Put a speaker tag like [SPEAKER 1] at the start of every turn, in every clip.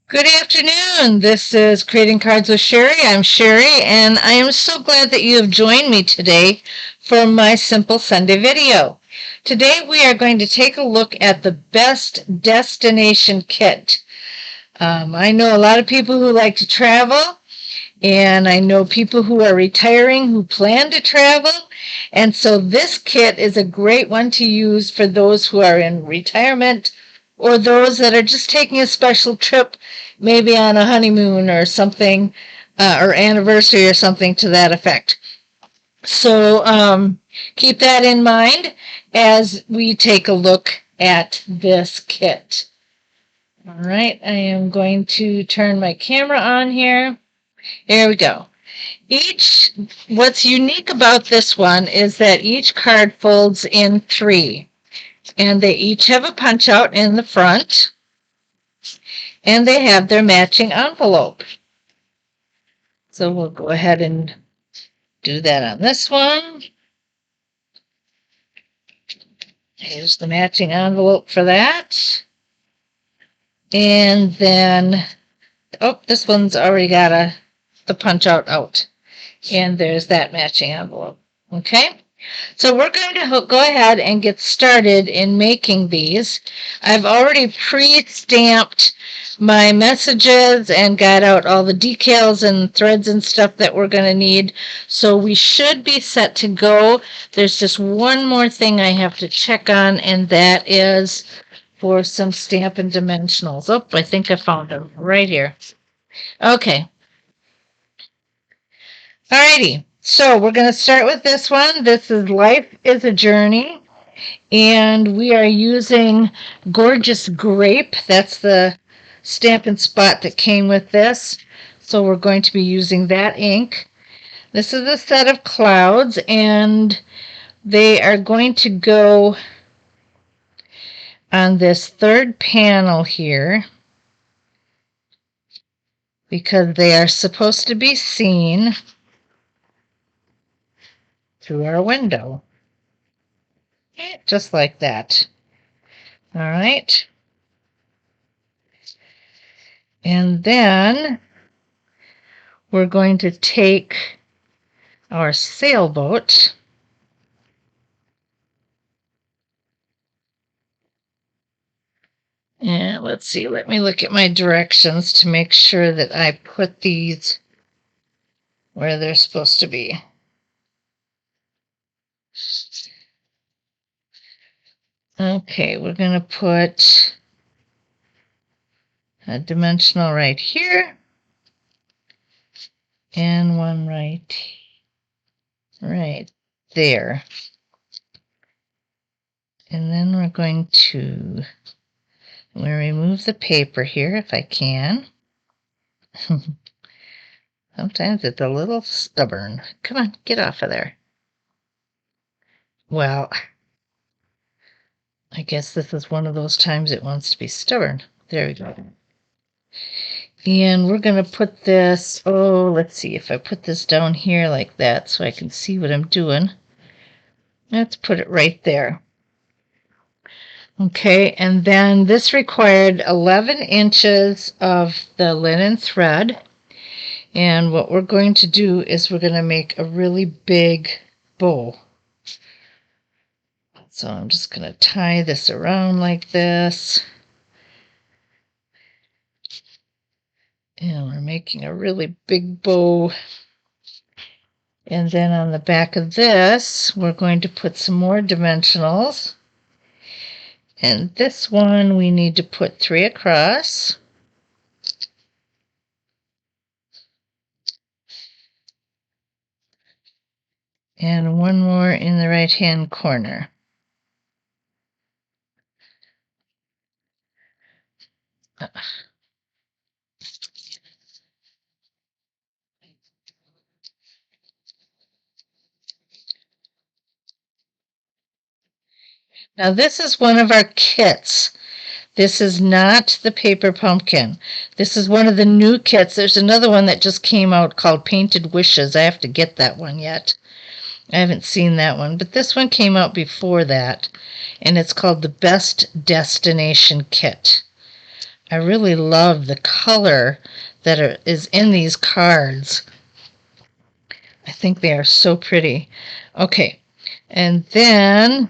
[SPEAKER 1] Good afternoon. This is Creating Cards with Sherry. I'm Sherry, and I am so glad that you have joined me today for my Simple Sunday video. Today we are going to take a look at the best destination kit. I know a lot of people who like to travel, and I know people who are retiring who plan to travel, and so this kit is a great one to use for those who are in retirement or those that are just taking a special trip, maybe on a honeymoon or something, or anniversary or something to that effect. So keep that in mind as we take a look at this kit. All right, I am going to turn my camera on here. There we go. What's unique about this one is that each card folds in three, and they each have a punch out in the front, and they have their matching envelope. So we'll go ahead and do that on this one. Here's the matching envelope for that. And then, this one's already got the punch out. And there's that matching envelope. Okay? So we're going to go ahead and get started in making these. I've already pre-stamped my messages and got out all the decals and threads and stuff that we're going to need. So we should be set to go. There's just one more thing I have to check on, and that is for some Stampin' Dimensionals. Oh, I think I found them right here. Okay. Alrighty. So we're going to start with this one. This is Life is a Journey. And we are using Gorgeous Grape. That's the Stampin' Spot that came with this. So we're going to be using that ink. This is a set of clouds, and they are going to go on this third panel here because they are supposed to be seen through our window. Just like that. All right. And then we're going to take our sailboat and let's see, let me look at my directions to make sure that I put these where they're supposed to be. Okay, we're going to put a dimensional right here and one right there. And then we're going to remove the paper here if I can. Sometimes it's a little stubborn. Come on, get off of there. Well, I guess this is one of those times it wants to be stubborn. There we go. And we're going to put this, let's see, if I put this down here like that so I can see what I'm doing. Let's put it right there. Okay, and then this required 11 inches of the linen thread. And what we're going to do is we're going to make a really big bow. So I'm just going to tie this around like this. And we're making a really big bow. And then on the back of this, we're going to put some more dimensionals. And this one we need to put 3 across. And one more in the right-hand corner. Now this is one of our kits. This is not the paper pumpkin. This is one of the new kits. There's another one that just came out called Painted Wishes. I have to get that one yet. I haven't seen that one, but this one came out before that, and it's called the Best Destination Kit. I really love the color that is in these cards. I think they are so pretty. Okay, and then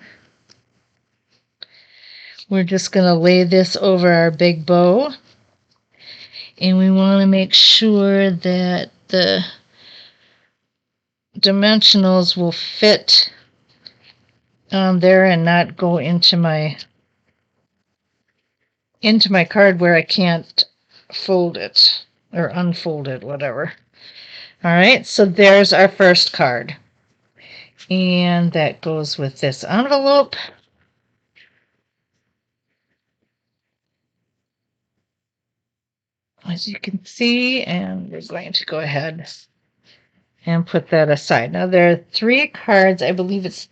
[SPEAKER 1] we're just going to lay this over our big bow. And we want to make sure that the dimensionals will fit on there and not go into my card where I can't fold it or unfold it, whatever. All right, so there's our first card. And that goes with this envelope. As you can see, and we're going to go ahead and put that aside. Now there are 3 cards. I believe it's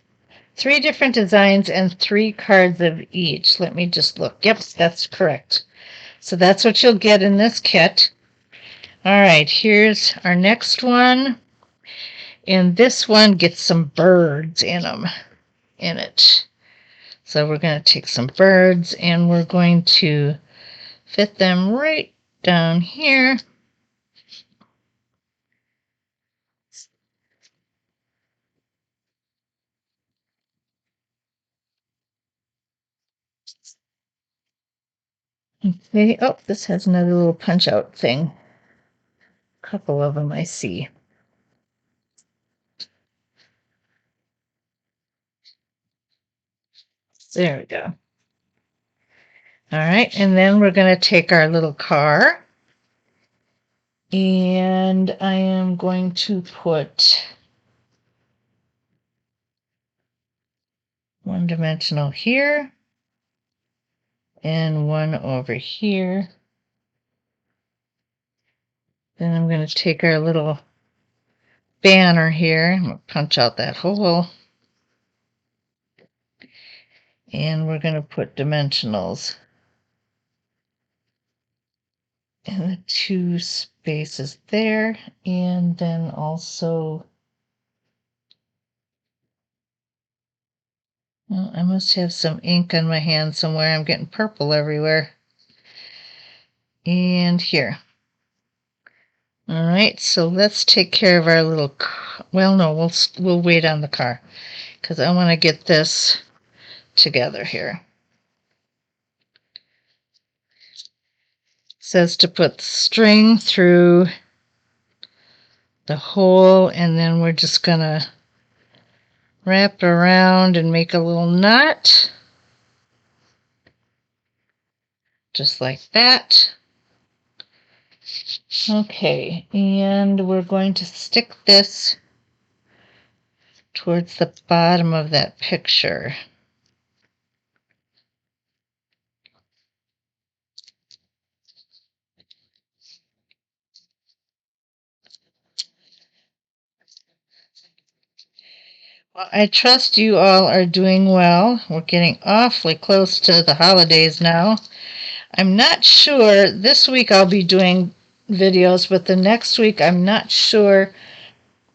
[SPEAKER 1] 3 different designs and 3 cards of each. Let me just look. Yep, that's correct. So that's what you'll get in this kit. All right, here's our next one. And this one gets some birds in it. So we're going to take some birds and we're going to fit them right down here. Okay. Oh, this has another little punch out thing. A couple of them I see. There we go. All right, and then we're going to take our little car, and I am going to put one dimensional here and one over here. Then I'm going to take our little banner here, I'm going to punch out that hole, and we're going to put dimensionals in the 2 spaces there, and then also, well, I must have some ink on my hand somewhere. I'm getting purple everywhere. And here. All right, so let's take care of our little well, no, we'll wait on the car because I want to get this together here. It says to put the string through the hole, and then we're just gonna wrap it around and make a little knot, just like that. Okay, and we're going to stick this towards the bottom of that picture. Well, I trust you all are doing well. We're getting awfully close to the holidays now. I'm not sure, this week I'll be doing videos, but the next week I'm not sure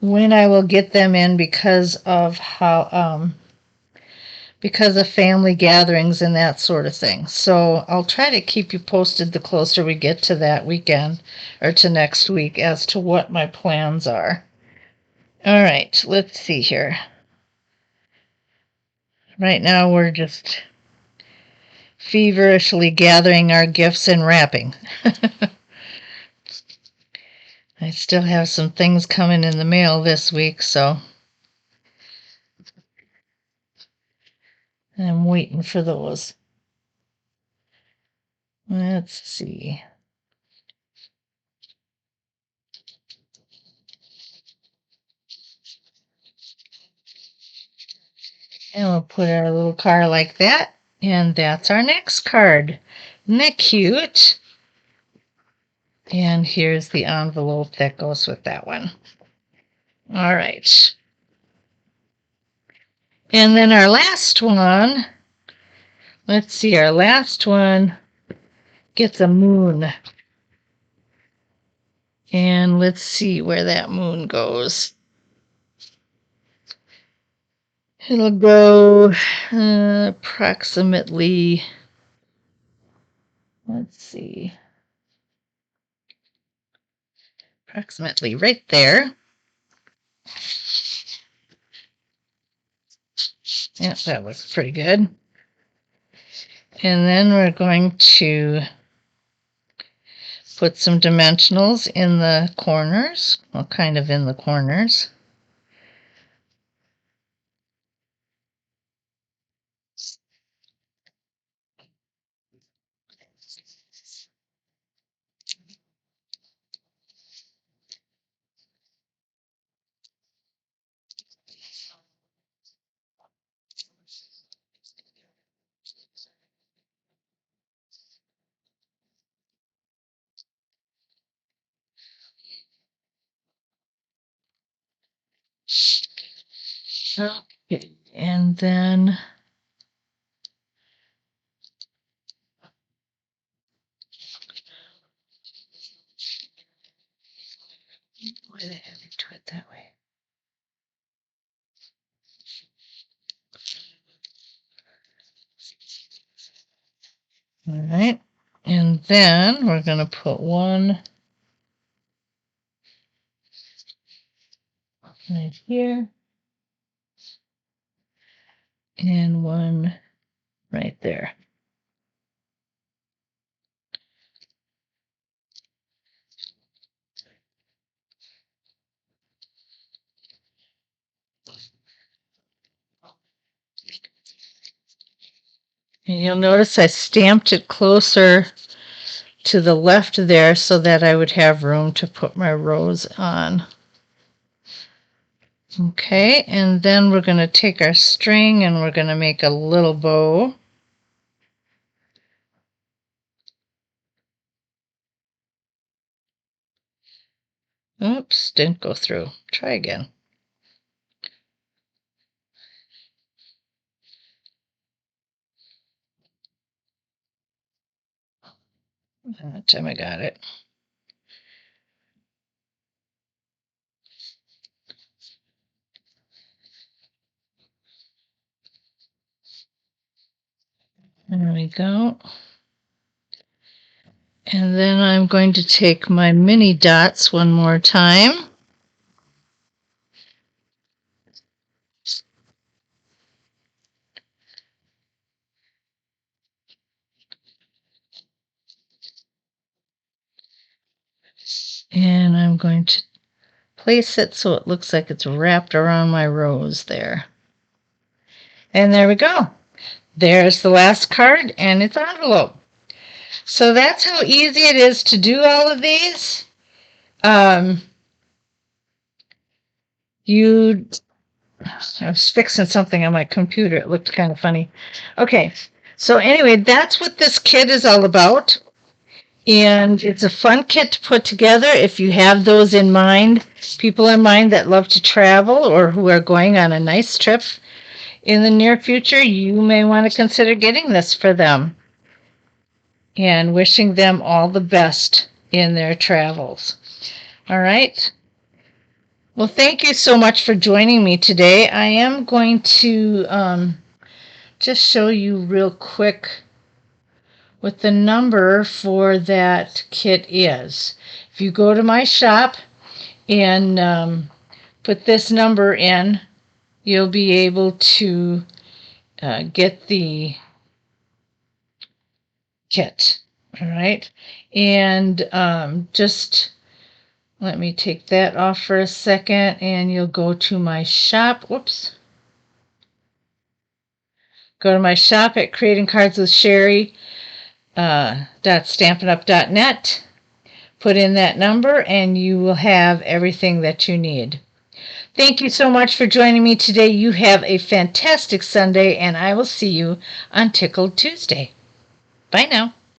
[SPEAKER 1] when I will get them in because of family gatherings and that sort of thing. So I'll try to keep you posted the closer we get to that weekend or to next week as to what my plans are. All right, let's see here. Right now we're just feverishly gathering our gifts and wrapping. I still have some things coming in the mail this week, so I'm waiting for those. Let's see. And we'll put our little car like that. And that's our next card. Isn't that cute? And here's the envelope that goes with that one. All right. And then our last one, let's see, our last one gets a moon. And let's see where that moon goes. It'll go approximately let's see, approximately right there. Yeah, that looks pretty good. And then we're going to put some dimensionals in the corners, well, kind of in the corners. Okay, and then why the heck did I do it that way? All right, and then we're going to put one right here and one right there. And you'll notice I stamped it closer to the left there so that I would have room to put my rose on. Okay, and then we're going to take our string and we're going to make a little bow. Oops, didn't go through. Try again. That time I got it. There we go. And then I'm going to take my mini dots one more time. And I'm going to place it so it looks like it's wrapped around my rose there. And there we go. There's the last card and its envelope. So that's how easy it is to do all of these. I was fixing something on my computer. It looked kind of funny. Okay, so anyway, that's what this kit is all about. And it's a fun kit to put together if you have those in mind, people in mind that love to travel or who are going on a nice trip in the near future. You may want to consider getting this for them and wishing them all the best in their travels. All right. Well, thank you so much for joining me today. I am going to just show you real quick what the number for that kit is. If you go to my shop and put this number in, you'll be able to get the kit. All right. And just let me take that off for a second, and you'll go to my shop. Whoops. Go to my shop at creatingcardswithsherry.stampinup.net. Put in that number, and you will have everything that you need. Thank you so much for joining me today. You have a fantastic Sunday, and I will see you on Tickled Tuesday. Bye now.